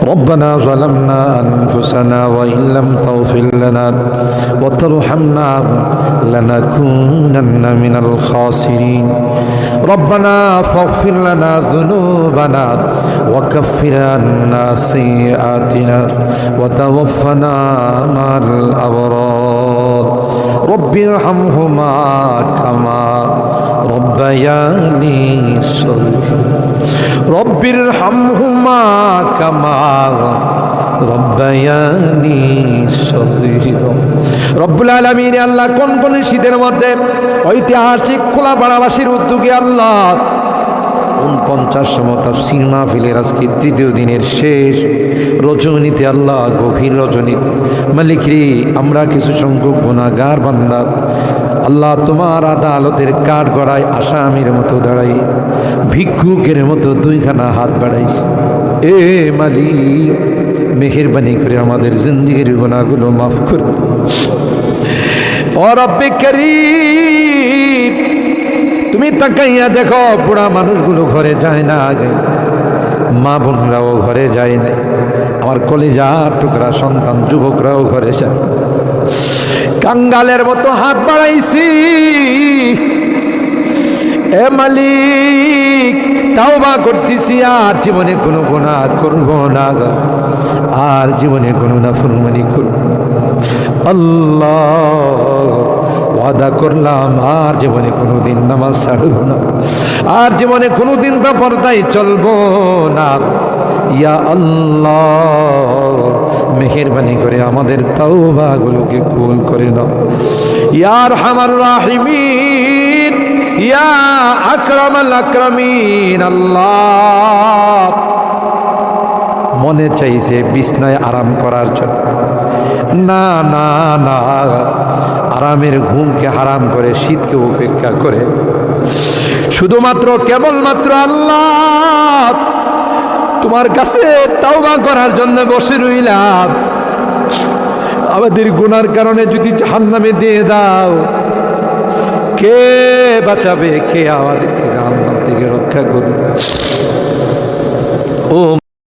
ربنا ظلمنا أنفسنا وإن لم تغفر لنا وترحمنا لنكونن من الخاسرين ربنا فاغفر لنا ذنوبنا وكفر عنا سيئاتنا وتوفنا مع الأبرار رب ارحمهما كما ربياني صغيرا رب ارحمهما كما রব্বায়ানি সগীরা রব্বুল আলামিন আল্লাহ কোন কোন শীতের মধ্যে ঐতিহাসিক খোলাপাড়াবাসীর উদ্যোগে আল্লাহ 49তম তাফসীর মাহফিলের আজকে তৃতীয় দিনের শেষ রজনীতে আল্লাহ গভীর রজনীতে মালিক রে আমরা কিছু সংখ্যক গুনাহগার বান্দা আল্লাহ তোমার আদালতের কাঠ গড়ায় আসামির মতো দাঁড়াই ভিক্ষুকের মতো দুইখানা হাত বাড়াইছি এ মালিক মেহেরবানি করে আমাদের জিন্দেগির গুনাহগুলো মাফ কর ও রব্বে করিম তুমি তাকাইয়া দেখো পুরা মানুষগুলো ঘরে যায় না আগে মা বোনরাও ঘরে যায় না আমার কলিজার টুকরা সন্তান যুবকরাও ঘরে যায় কাঙ্গালের মতো হাত বাড়াইছি এ মালিক তাওবা করতেছি আর জীবনে কোনো গুনাহ করব না আর জীবনে কোনো নাফরমানি করব আল্লাহ ওয়াদা করলাম আর জীবনে কোনোদিন নামাজ ছাড়ব না আর জীবনে কোনোদিন বেপরদায় চলবো না ইয়া আল্লাহ মেহেরবানি করে আমাদের তাওবাগুলোকে কবুল করে নাও ইয়া আরহামার রাহিমিন ইয়া আকরামাল আকরামিন আল্লাহ মনে চাইছে বিছনায় আরাম করার জন্য না না না আরামের ঘুমকে হারাম করে শীতকে উপেক্ষা করে শুধুমাত্র কেবলমাত্র আল্লাহ তোমার কাছে তাওবা করার জন্য বসে রইলাম আমাদের গুনার কারণে যদি জাহান্নামে দিয়ে দাও কে বাঁচাবে কে আমাদেরকে জাহান্নাম থেকে রক্ষা করবে ও